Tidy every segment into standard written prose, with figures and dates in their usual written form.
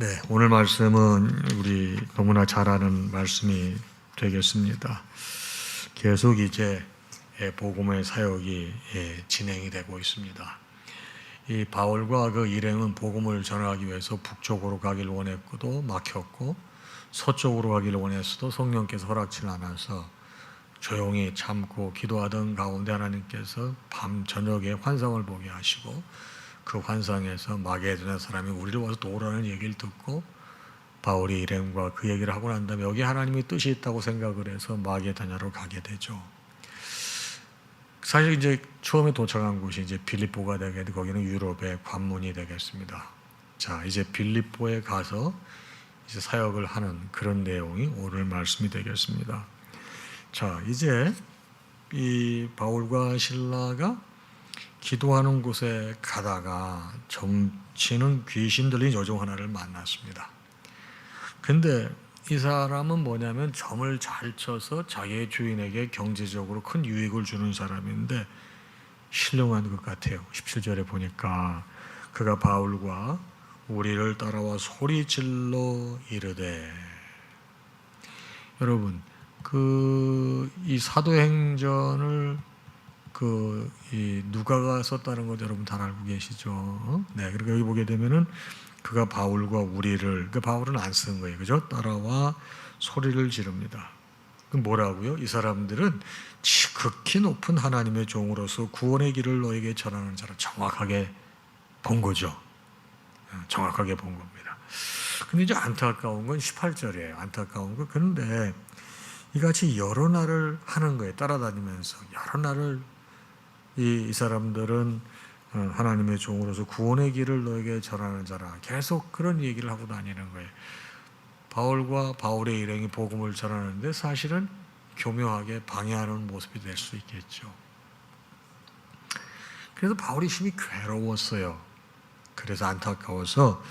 네, 오늘 말씀은 우리 너무나 잘 아는 말씀이 되겠습니다. 계속 이제 복음의 사역이 진행이 되고 있습니다. 이 바울과 그 일행은 복음을 전하기 위해서 북쪽으로 가기를 원했고도 막혔고, 서쪽으로 가기를 원했어도 성령께서 허락치 않아서 조용히 참고 기도하던 가운데 하나님께서 밤 저녁에 환상을 보게 하시고, 그 환상에서 마게도냐 사람이 우리를 와서 도우라는 얘기를 듣고 바울이 일행과 그 얘기를 하고 난 다음에 여기 하나님의 뜻이 있다고 생각을 해서 마게도냐로 가게 되죠. 사실 이제 처음에 도착한 곳이 이제 빌립보가 되겠는데 거기는 유럽의 관문이 되겠습니다. 자, 이제 빌립보에 가서 이제 사역을 하는 그런 내용이 오늘 말씀이 되겠습니다. 자, 이제 이 바울과 실라가 기도하는 곳에 가다가 점치는 귀신 들린 여종 하나를 만났습니다. 근데 이 사람은 뭐냐면 점을 잘 쳐서 자기의 주인에게 경제적으로 큰 유익을 주는 사람인데 신령한 것 같아요. 17절에 보니까 그가 바울과 우리를 따라와 소리질러 이르되, 여러분 이 사도행전을 이 누가가 썼다는 거 여러분 다 알고 계시죠? 네, 그러니까 여기 보게 되면은 그가 바울과 우리를, 그 바울은 안 쓴 거예요, 그죠? 따라와 소리를 지릅니다. 그 뭐라고요? 이 사람들은 극히 높은 하나님의 종으로서 구원의 길을 너에게 전하는 자를 정확하게 본 거죠. 정확하게 본 겁니다. 근데 이제 안타까운 건 18절이에요. 안타까운 거. 그런데 이같이 여러 날을 하는 거예요. 따라다니면서 여러 날을 이 사람들은 하나님의 종으로서 구원의 길을 너에게 전하는 자라, 계속 그런 얘기를 하고 다니는 거예요. 바울과 바울의 일행이 복음을 전하는데 사실은 교묘하게 방해하는 모습이 될 수 있겠죠. 그래서 바울이 힘이 괴로웠어요. 그래서 안타까워서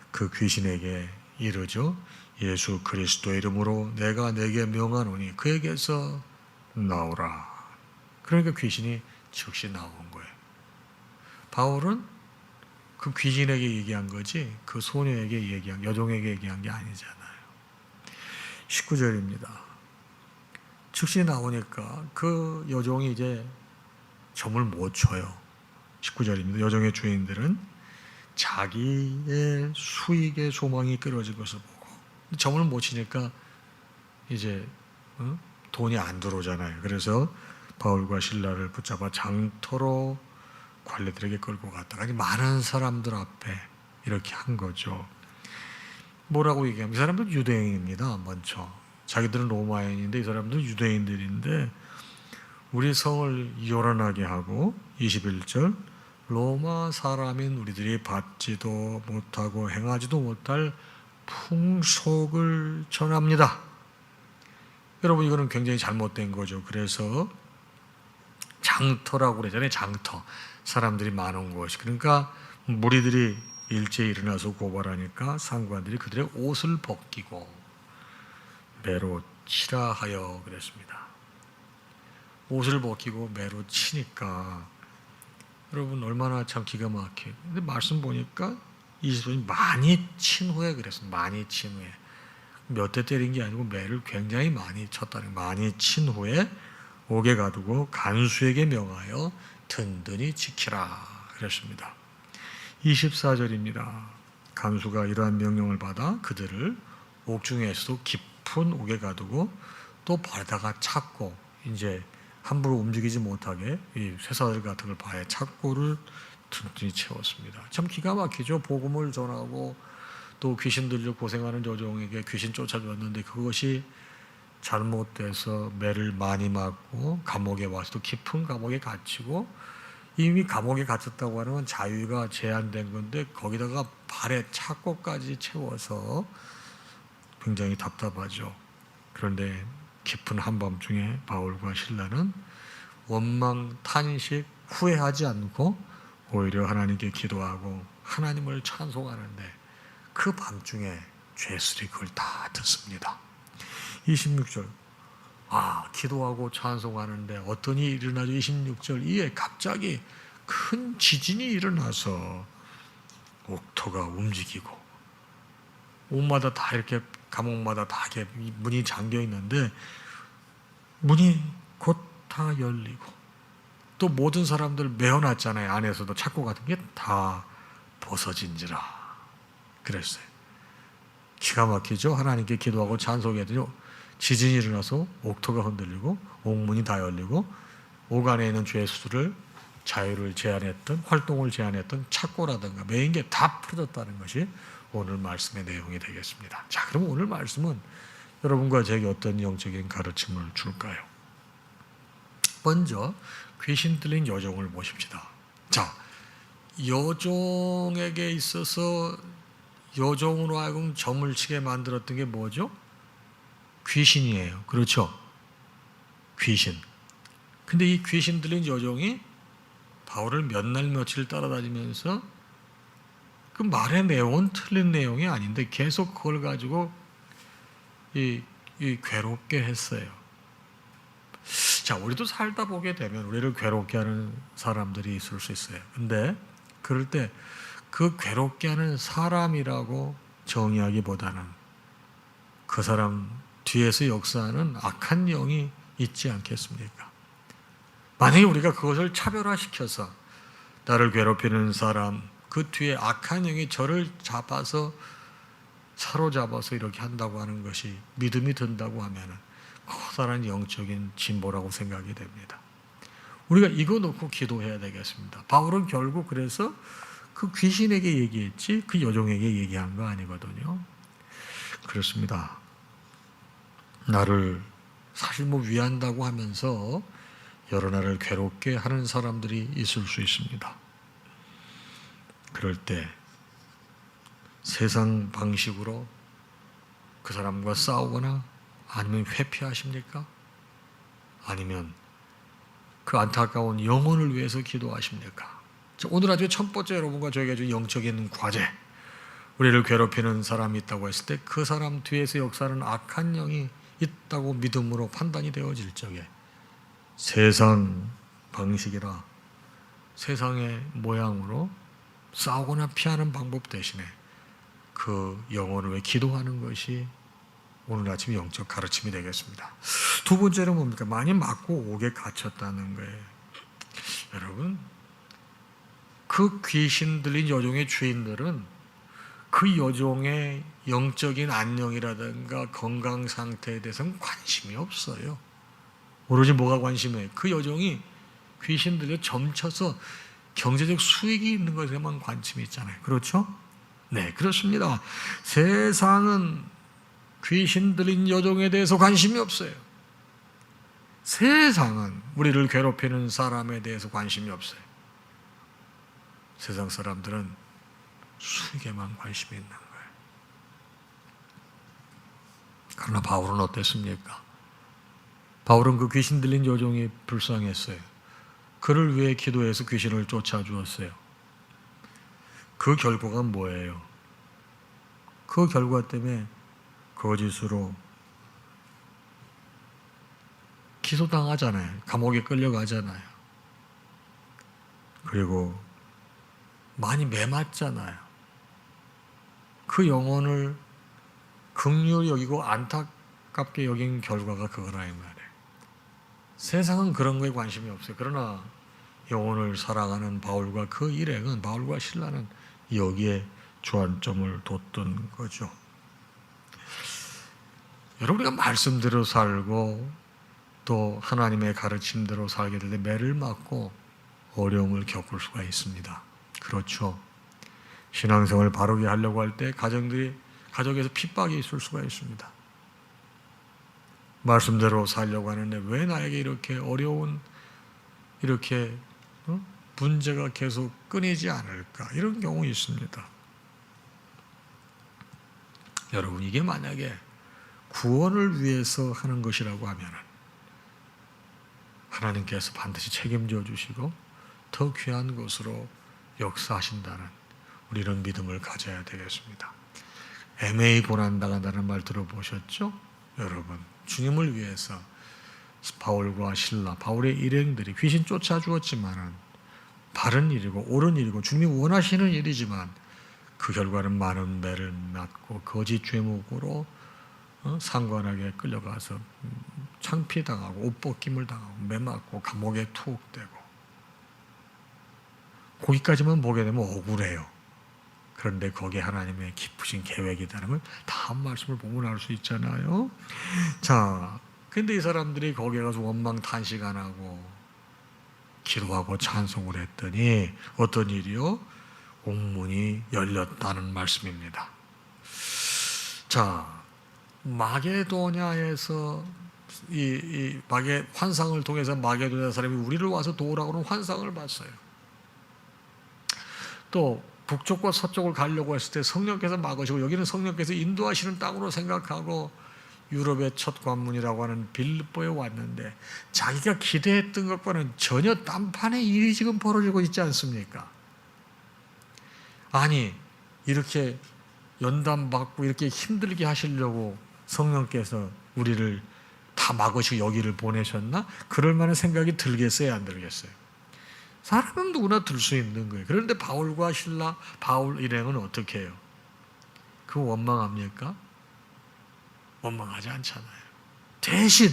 그 귀신에게 이르죠. 예수 그리스도 이름으로 내가 내게 명하노니 그에게서 나오라. 그러니까 귀신이 즉시 나온 거예요. 바울은 그 귀신에게 얘기한 거지 그 소녀에게 얘기한, 여종에게 얘기한 게 아니잖아요. 19절입니다. 즉시 나오니까 그 여종이 이제 점을 못 쳐요. 19절입니다. 여종의 주인들은 자기의 수익의 소망이 끊어진 것을 보고 점을 못 치니까 이제 돈이 안 들어오잖아요. 그래서 바울과 실라를 붙잡아 장터로 관리들에게 끌고 갔다가 많은 사람들 앞에 이렇게 한 거죠. 뭐라고 얘기하면 이 사람들은 유대인입니다. 먼저 자기들은 로마인인데 이 사람들은 유대인들인데 우리 성을 요란하게 하고 21절 로마 사람인 우리들이 받지도 못하고 행하지도 못할 풍속을 전합니다. 여러분 이거는 굉장히 잘못된 거죠. 그래서 장터라고 그러잖아요. 장터. 사람들이 많은 곳이. 그러니까 무리들이 일제히 일어나서 고발하니까 상관들이 그들의 옷을 벗기고 매로 치라 하여 그랬습니다. 옷을 벗기고 매로 치니까 여러분 얼마나 참 기가 막혀요. 근데 말씀 보니까 20분이 많이 친 후에 그랬습니다. 많이 친 후에. 몇 대 때린 게 아니고 매를 굉장히 많이 쳤다는, 많이 친 후에 옥에 가두고 간수에게 명하여 든든히 지키라 그랬습니다. 24절입니다. 간수가 이러한 명령을 받아 그들을 옥중에서도 깊은 옥에 가두고 또 바다가 찾고 이제 함부로 움직이지 못하게 이 쇠사슬 같은 걸 바에 찾고를 든든히 채웠습니다. 참 기가 막히죠. 복음을 전하고 또 귀신 들려 고생하는 여종에게 귀신 쫓아줬는데 그것이 잘못돼서 매를 많이 맞고 감옥에 와서 또 깊은 감옥에 갇히고, 이미 감옥에 갇혔다고 하는 건 자유가 제한된 건데 거기다가 발에 착고까지 채워서 굉장히 답답하죠. 그런데 깊은 한밤중에 바울과 실라는 원망, 탄식, 후회하지 않고 오히려 하나님께 기도하고 하나님을 찬송하는데 그 밤중에 죄수들이 그걸 다 듣습니다. 26절. 기도하고 찬송하는데 어떤 일이 일어나죠? 26절 이에 갑자기 큰 지진이 일어나서 옥토가 움직이고 옷마다 다 이렇게 감옥마다 다 이렇게 문이 잠겨 있는데 문이 곧 다 열리고 또 모든 사람들 메어놨잖아요. 안에서도 착고 같은 게 다 벗어진지라 그랬어요. 기가 막히죠. 하나님께 기도하고 찬송했더니 지진이 일어나서 옥토가 흔들리고 옥문이 다 열리고 옥 안에 있는 죄수들을 자유를 제한했던 활동을 제한했던 착고라든가 메인 게 다 풀어졌다는 것이 오늘 말씀의 내용이 되겠습니다. 자, 그럼 오늘 말씀은 여러분과 제게 어떤 영적인 가르침을 줄까요? 먼저 귀신 들린 여종을 보십시다. 자, 여종에게 있어서 여종으로 하여금 점을 치게 만들었던 게 뭐죠? 귀신이에요. 그렇죠? 귀신. 근데 이 귀신 들린 여종이 바울을 몇 날 며칠 따라다니면서 그 말의 내용은 틀린 내용이 아닌데 계속 그걸 가지고 이 괴롭게 했어요. 자, 우리도 살다 보게 되면 우리를 괴롭게 하는 사람들이 있을 수 있어요. 근데 그럴 때 그 괴롭게 하는 사람이라고 정의하기보다는 그 사람 뒤에서 역사하는 악한 영이 있지 않겠습니까? 만약에 우리가 그것을 차별화시켜서 나를 괴롭히는 사람, 그 뒤에 악한 영이 저를 잡아서 사로잡아서 이렇게 한다고 하는 것이 믿음이 든다고 하면 커다란 영적인 진보라고 생각이 됩니다. 우리가 이거 놓고 기도해야 되겠습니다. 바울은 결국 그래서 그 귀신에게 얘기했지 그 여종에게 얘기한 거 아니거든요. 그렇습니다. 나를 사실 위한다고 하면서 여러 나를 괴롭게 하는 사람들이 있을 수 있습니다. 그럴 때 세상 방식으로 그 사람과 싸우거나 아니면 회피하십니까? 아니면 그 안타까운 영혼을 위해서 기도하십니까? 오늘 아주 첫 번째 여러분과 저에게 준 영적인 과제, 우리를 괴롭히는 사람이 있다고 했을 때 그 사람 뒤에서 역사하는 악한 영이 있다고 믿음으로 판단이 되어질 적에 세상 방식이라 세상의 모양으로 싸우거나 피하는 방법 대신에 그 영혼을 위해 기도하는 것이 오늘 아침 영적 가르침이 되겠습니다. 두 번째는 뭡니까? 많이 맞고 옥에 갇혔다는 거예요. 여러분, 그 귀신 들린 여종의 주인들은 그 여종의 영적인 안녕이라든가 건강 상태에 대해서는 관심이 없어요. 오로지 뭐가 관심해요? 그 여종이 귀신 들려 점쳐서 경제적 수익이 있는 것에만 관심이 있잖아요. 그렇죠? 네, 그렇습니다. 세상은 귀신 들린 여종에 대해서 관심이 없어요. 세상은 우리를 괴롭히는 사람에 대해서 관심이 없어요. 세상 사람들은 수익에만 관심이 있는 거예요. 그러나 바울은 어땠습니까? 바울은 그 귀신 들린 여종이 불쌍했어요. 그를 위해 기도해서 귀신을 쫓아주었어요. 그 결과가 뭐예요? 그 결과 때문에 거짓으로 기소당하잖아요. 감옥에 끌려가잖아요. 그리고 많이 매맞잖아요. 그 영혼을 긍휼히 여기고 안타깝게 여긴 결과가 그거라 이 말이에요. 세상은 그런 거에 관심이 없어요. 그러나 영혼을 사랑하는 바울과 그 일행은, 바울과 신라는 여기에 주안점을 뒀던 거죠. 여러분, 우리가 말씀대로 살고 또 하나님의 가르침대로 살게 될 때 매를 맞고 어려움을 겪을 수가 있습니다. 그렇죠. 신앙생활을 바르게 하려고 할 때 가정에서 핍박이 있을 수가 있습니다. 말씀대로 살려고 하는데 왜 나에게 이렇게 어려운 이렇게 문제가 계속 끊이지 않을까, 이런 경우 있습니다. 여러분, 이게 만약에 구원을 위해서 하는 것이라고 하면 하나님께서 반드시 책임져 주시고 더 귀한 것으로 역사하신다는 우리는 믿음을 가져야 되겠습니다. 애매히 고난당한다는 말 들어보셨죠? 여러분, 주님을 위해서 바울과 신라, 바울의 일행들이 귀신 쫓아주었지만은 바른 일이고 옳은 일이고 주님이 원하시는 일이지만 그 결과는 많은 매를 맞고 거짓 죄목으로 상관에게 끌려가서 창피당하고 옷 벗김을 당하고 매 맞고 감옥에 투옥되고, 거기까지만 보게 되면 억울해요. 그런데 거기에 하나님의 깊으신 계획이 있다는 걸 다음 말씀을 보면 알 수 있잖아요. 자, 근데 이 사람들이 거기에 가서 원망 탄식 안 하고 기도하고 찬송을 했더니 어떤 일이요? 옥문이 열렸다는 말씀입니다. 자, 마게도냐에서 이 환상을 통해서 마게도냐 사람이 우리를 와서 도우라고는 환상을 봤어요. 또 북쪽과 서쪽을 가려고 했을 때 성령께서 막으시고, 여기는 성령께서 인도하시는 땅으로 생각하고 유럽의 첫 관문이라고 하는 빌립보에 왔는데 자기가 기대했던 것과는 전혀 딴판의 일이 지금 벌어지고 있지 않습니까? 아니, 이렇게 연단받고 이렇게 힘들게 하시려고 성령께서 우리를 다 막으시고 여기를 보내셨나? 그럴 만한 생각이 들겠어요, 안 들겠어요? 사람은 누구나 들 수 있는 거예요. 그런데 바울과 실라, 바울 일행은 어떻게 해요? 그거 원망합니까? 원망하지 않잖아요. 대신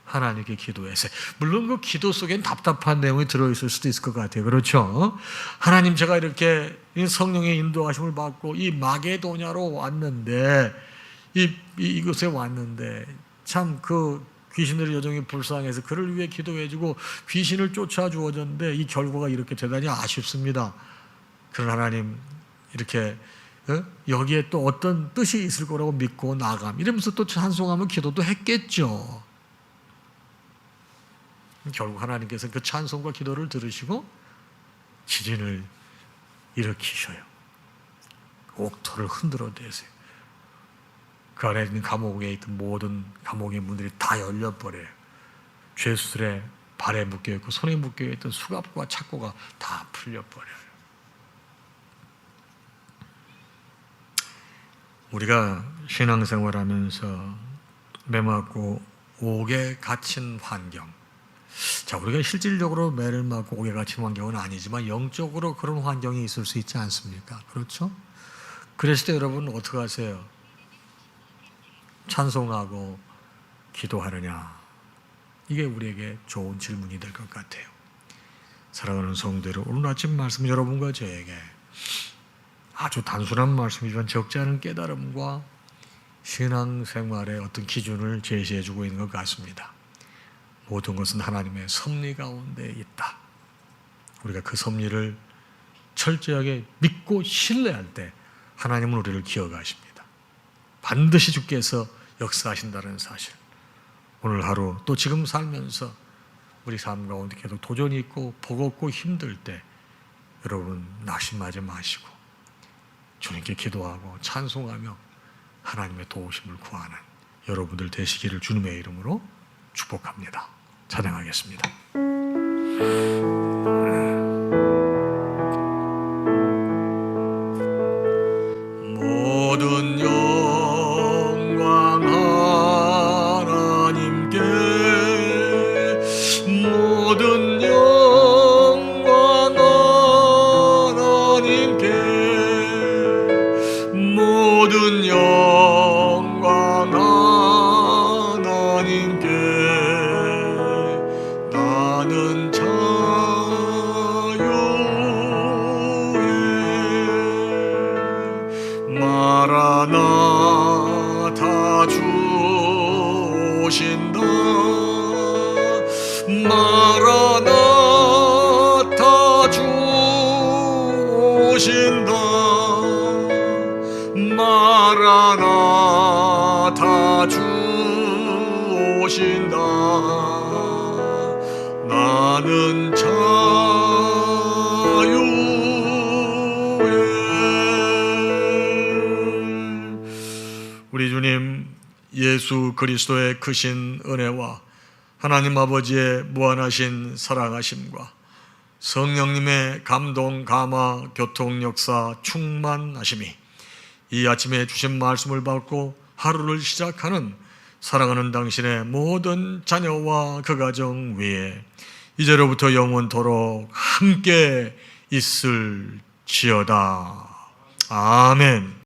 하나님께 기도했어요. 물론 그 기도 속엔 답답한 내용이 들어있을 수도 있을 것 같아요. 그렇죠? 하나님, 제가 이렇게 성령의 인도하심을 받고 이 마게도냐로 왔는데, 이곳에 왔는데 참 그 귀신들의 여정이 불쌍해서 그를 위해 기도해주고 귀신을 쫓아주어졌는데 이 결과가 이렇게 대단히 아쉽습니다. 그런 하나님, 이렇게 여기에 또 어떤 뜻이 있을 거라고 믿고 나감, 이러면서 또 찬송하면 기도도 했겠죠. 결국 하나님께서 그 찬송과 기도를 들으시고 지진을 일으키셔요. 옥토를 흔들어 대세요. 그 안에 있는 감옥에 있던 모든 감옥의 문들이 다 열려버려요. 죄수들의 발에 묶여있고 손에 묶여있던 수갑과 착고가 다 풀려버려요. 우리가 신앙생활하면서 매맞고 옥에 갇힌 환경, 자, 우리가 실질적으로 매를 맞고 옥에 갇힌 환경은 아니지만 영적으로 그런 환경이 있을 수 있지 않습니까? 그렇죠? 그랬을 때 여러분 어떻게 하세요? 찬송하고 기도하느냐? 이게 우리에게 좋은 질문이 될 것 같아요. 사랑하는 성도들, 오늘 아침 말씀 여러분과 저에게 아주 단순한 말씀이지만 적지 않은 깨달음과 신앙생활의 어떤 기준을 제시해주고 있는 것 같습니다. 모든 것은 하나님의 섭리 가운데 있다. 우리가 그 섭리를 철저하게 믿고 신뢰할 때 하나님은 우리를 기억하십니다. 반드시 주께서 역사하신다는 사실, 오늘 하루 또 지금 살면서 우리 삶 가운데 계속 도전이 있고 버겁고 힘들 때 여러분 낙심하지 마시고 주님께 기도하고 찬송하며 하나님의 도우심을 구하는 여러분들 되시기를 주님의 이름으로 축복합니다. 찬양하겠습니다. 모든 영광 하나님께, 모든 영광 하나님께, 모든 영광 하나님께. 나는 자유의 마라나타 주 오신다. 마라나타 주 오신다. 마라나타 주 오신다. 나는 자유의. 우리 주님 예수 그리스도의 크신 은혜와 하나님 아버지의 무한하신 사랑하심과 성령님의 감동, 감화, 교통, 역사, 충만하심이 이 아침에 주신 말씀을 받고 하루를 시작하는 사랑하는 당신의 모든 자녀와 그 가정 위에 이제로부터 영원토록 함께 있을지어다. 아멘.